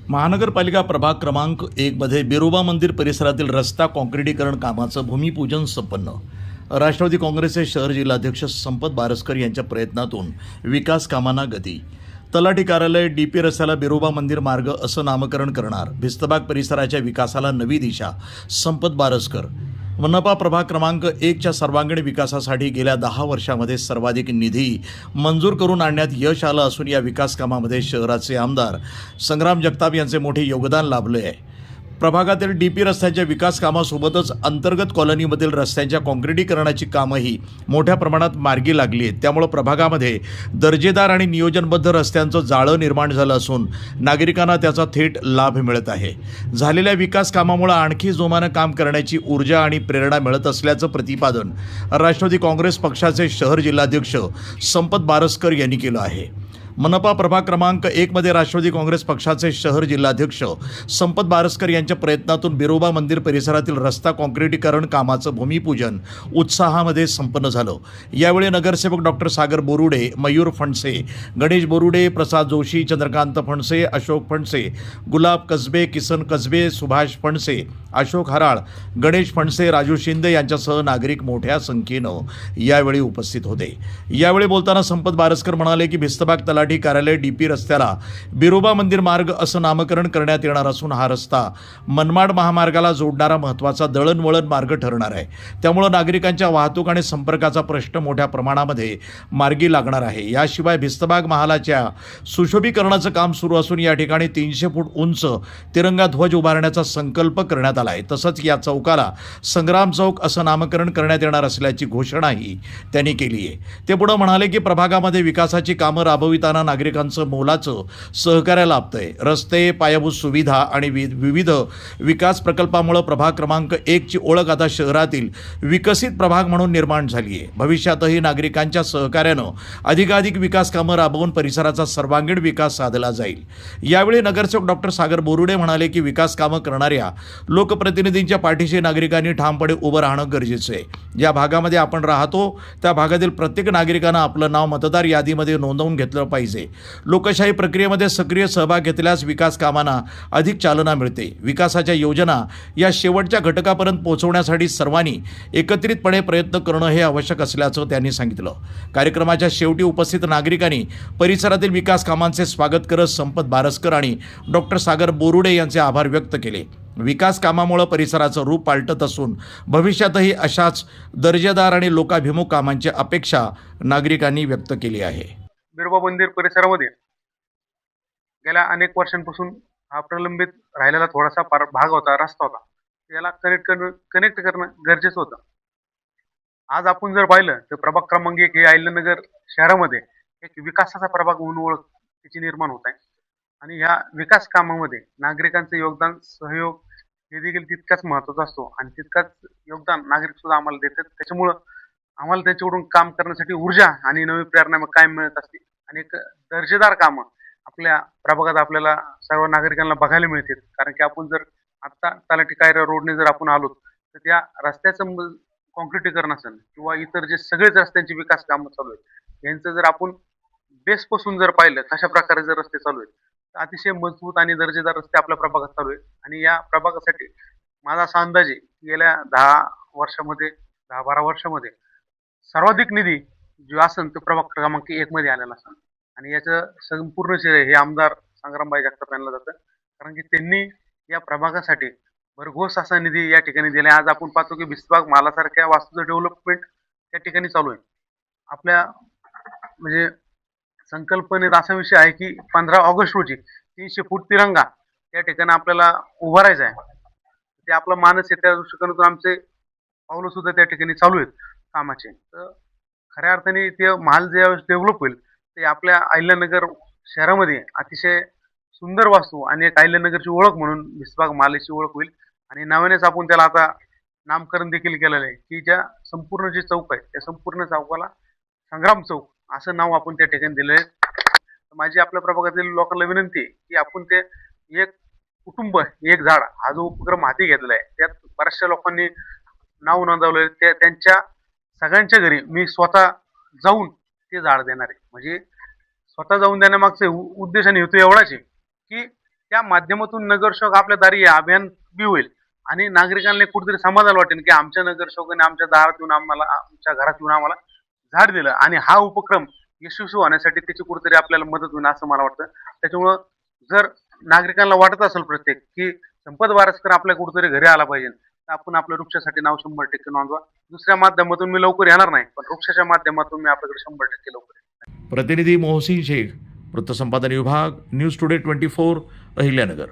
महानगरपालिका प्रभाग क्रमांक 1 मध्ये बिरोबा मंदिर परिसरातील रस्ता काँक्रिटीकरण कामाचं भूमिपूजन संपन्न. राष्ट्रवादी काँग्रेसचे शहर जिल्हाध्यक्ष संपत बारसकर यांच्या प्रयत्नातून विकास कामांना गती. तलाठी कार्यालय डीपी रस्त्याला बिरोबा मंदिर मार्ग असं नामकरण करणार. भिस्तबाग परिसराच्या विकासाला नवी दिशा. संपत बारसकर. मनपा प्रभाग क्रमांक 1च्या सर्वांगीण विकासासाठी गेल्या 10 वर्षांमध्ये सर्वाधिक निधी मंजूर करून आणण्यात यश आलं असून या विकास कामामध्ये शहराचे आमदार संग्राम जगताप यांचे मोठे योगदान लाभले आहे. प्रभागातील डीपी रस्त्याच्या विकास कामासोबतच अंतर्गत कॉलनीमधील रस्त्यांच्या काँक्रिटीकरणाची कामंही मोठ्या प्रमाणात मार्गी लागली आहेत. त्यामुळे प्रभागामध्ये दर्जेदार आणि नियोजनबद्ध रस्त्यांचं जाळं निर्माण झालं असून नागरिकांना त्याचा थेट लाभ मिळत आहे. झालेल्या विकास कामामुळे आणखी जोमानं काम करण्याची ऊर्जा आणि प्रेरणा मिळत असल्याचं प्रतिपादन राष्ट्रवादी काँग्रेस पक्षाचे शहर जिल्हाध्यक्ष संपत बारसकर यांनी केलं आहे. मनपा प्रभाग क्रमांक 1 मध्ये राष्ट्रवादी काँग्रेस पक्षाचे शहर जिल्हाध्यक्ष संपत बारसकर यांच्या प्रयत्नातून बिरोबा मंदिर परिसरातील रस्ता काँक्रिटीकरण कामाचं भूमिपूजन उत्साहामध्ये संपन्न झालं. यावेळी नगरसेवक डॉक्टर सागर बोरुडे, मयूर फणसे, गणेश बोरुडे, प्रसाद जोशी, चंद्रकांत फणसे, अशोक फणसे, गुलाब कसबे, किसन कसबे, सुभाष फणसे, अशोक हराळ, गणेश फणसे, राजू शिंदे यांच्यासह नागरिक मोठ्या संख्येनं यावेळी उपस्थित होते. यावेळी बोलताना संपत बारसकर म्हणाले की भिस्तबाग तलाठी कार्यालय डीपी रस्त्याला बिरोबा मंदिर मार्ग असं नामकरण करण्यात येणार असून हा रस्ता मनमाड महामार्गाला जोडणारा महत्त्वाचा दळणवळण मार्ग ठरणार आहे. त्यामुळे नागरिकांच्या वाहतूक आणि संपर्काचा प्रश्न मोठ्या प्रमाणामध्ये मार्गी लागणार आहे. याशिवाय भिस्तबाग महालाच्या सुशोभीकरणाचं काम सुरू असून या ठिकाणी 300 फूट उंच तिरंगा ध्वज उभारण्याचा संकल्प करण्यात आला आहे. तसंच या चौकाला संग्राम चौक असं नामकरण करण्यात येणार असल्याची घोषणाही त्यांनी केली आहे. ते पुढे म्हणाले की प्रभागामध्ये विकासाची कामं राबविताना नागरिकांचं मोलाचं सहकार्य लाभतंय. रस्ते, पायाभूत सुविधा आणि विविध विकास प्रकल्पामुळे प्रभाग क्रमांक 1ची ओळख आता शहरातील विकसित प्रभाग म्हणून निर्माण झाली आहे. भविष्यातही नागरिकांच्या सहकार्यानं अधिकाधिक विकास कामं राबवून परिसराचा सर्वांगीण विकास साधला जाईल. यावेळी नगरसेवक डॉक्टर सागर बोरुडे म्हणाले की विकास कामं करणाऱ्या लोकप्रतिनिधींच्या पाठीशी नागरिकांनी ठामपणे उभं राहणं गरजेचं आहे. ज्या भागामध्ये आपण राहतो त्या भागातील प्रत्येक नागरिकांना आपलं नाव मतदार यादीमध्ये नोंदवून घेतलं पाहिजे. लोकशाही प्रक्रियेमध्ये सक्रिय सहभाग घेतल्यास विकास कामांना अधिक चालना मिळते. विकासाच्या योजना या शेवटच्या घटकापर्यंत पोहोचवण्यासाठी सर्वांनी एकत्रितपणे प्रयत्न करणं हे आवश्यक असल्याचं त्यांनी सांगितलं. कार्यक्रमाच्या शेवटी उपस्थित नागरिकांनी परिसरातील विकास कामांचे स्वागत करत संपत बारसकर आणि डॉक्टर सागर बोरुडे यांचे आभार व्यक्त केले. विकास कामामुळे परिसराचं रूप पालटत असून भविष्यातही अशाच दर्जेदार आणि लोकाभिमुख कामांची अपेक्षा नागरिकांनी व्यक्त केली आहे. बिरोबा मंदिर परिसरामध्ये गेल्या अनेक वर्षांपासून हा प्रलंबित राहिलेला थोडासा भाग होता, रस्ता होता. याला कनेक्ट करणं गरजेचं होतं. आज आपण जर पाहिलं तर प्रभाग क्रमांक 1 हे अहिल्यानगर शहरामध्ये एक विकासाचा प्रभाग म्हणून ओळख त्याची निर्माण होत आहे. आणि ह्या विकास कामामध्ये नागरिकांचं योगदान, सहयोग हे देखील तितकाच महत्त्वाचा असतो आणि तितकाच योगदान नागरिक सुद्धा आम्हाला देतात. त्याच्यामुळं आम्हाला त्याच्याकडून काम करण्यासाठी ऊर्जा आणि नवी प्रेरणा कायम मिळत असते आणि एक दर्जेदार कामं आपल्या प्रभागात आपल्याला सर्व नागरिकांना बघायला मिळतील. कारण की आपण जर आत्ता तलाठी कार्यालय रोडने जर आपण आलो तर त्या रस्त्याचं काँक्रिटीकरण असेल किंवा इतर जे सगळेच रस्त्यांची विकास कामं चालू आहेत यांचं जर आपण बेसपासून जर पाहिलं कशा प्रकारे जर रस्ते चालू आहेत तर अतिशय मजबूत आणि दर्जेदार रस्ते आपल्या प्रभागात चालू आहेत. आणि या प्रभागासाठी माझा असा अंदाज आहे की गेल्या 10-12 वर्षामध्ये सर्वाधिक निधी जो असेल तो प्रभाग क्रमांक 1 मध्ये आलेला असेल आणि याचं संपूर्ण श्रेय हे आमदार संग्रामबाई जगताप यांना जातं. कारण की त्यांनी या प्रभागासाठी भरघोस असा निधी या ठिकाणी दिला. आज आपण पाहतो की भिस्तबाग मालासारख्या वास्तूचं डेव्हलपमेंट त्या ठिकाणी चालू आहे. आपल्या म्हणजे संकल्पनेत असा विषय आहे की 15 ऑगस्ट रोजी 300 फूट तिरंगा त्या ठिकाणी आपल्याला उभारायचा आहे. ते आपला मानस आहे, त्या दृष्टिकोनातून आमचे पावलं सुद्धा त्या ठिकाणी चालू आहेत कामाचे. तर खऱ्या अर्थाने ते महाल ज्यावेळेस डेव्हलप होईल ते आपल्या अहिल्यानगर शहरामध्ये अतिशय सुंदर वास्तू आणि एक अहिल्यानगरची ओळख म्हणून भिस्तबाग महालाची ओळख होईल. आणि नव्यानेच आपण त्याला आता नामकरण देखील केलेलं आहे की ज्या संपूर्ण जे चौक आहे त्या संपूर्ण चौकाला संग्राम चौक असं नाव आपण त्या ठिकाणी दिलं आहे. माझी आपल्या प्रभागातील लोकांना विनंती आहे की आपण ते एक कुटुंब एक झाड हा जो उपक्रम हाती घेतलेला आहे त्यात बऱ्याचशा लोकांनी नाव नोंदवलं. त्यांच्या सगळ्यांच्या घरी मी स्वतः जाऊन ते झाड देणार आहे. म्हणजे स्वतः जाऊन देण्यामागचा उद्देश आणि हेतू एवढाच आहे की त्या माध्यमातून नगरसेवक आपल्या दारी हे अभियान बी होईल आणि नागरिकांना कुठेतरी समाधान वाटेल की आमच्या नगरसेवकाने आमच्या दारात येऊन आम्हाला, आमच्या घरात येऊन आम्हाला झाड दिलं आणि हा उपक्रम यशस्वी होण्यासाठी त्याची कुठेतरी आपल्याला मदत होईल असं मला वाटतं. त्याच्यामुळं जर नागरिकांना वाटत असेल प्रत्येक की संपत बारसकर आपल्या कुठेतरी घरी आला पाहिजे, तर आपण आपल्या वृक्षासाठी नाव 100% नोंदवा. दुसऱ्या माध्यमातून मी लवकर येणार नाही, पण वृक्षाच्या माध्यमातून मी आपल्याकडे 100% लवकर येईन. प्रतिनिधी मोहसिन शेख, वृत्तसंपादन विभाग, न्यूज टुडे 24, अहिल्यानगर.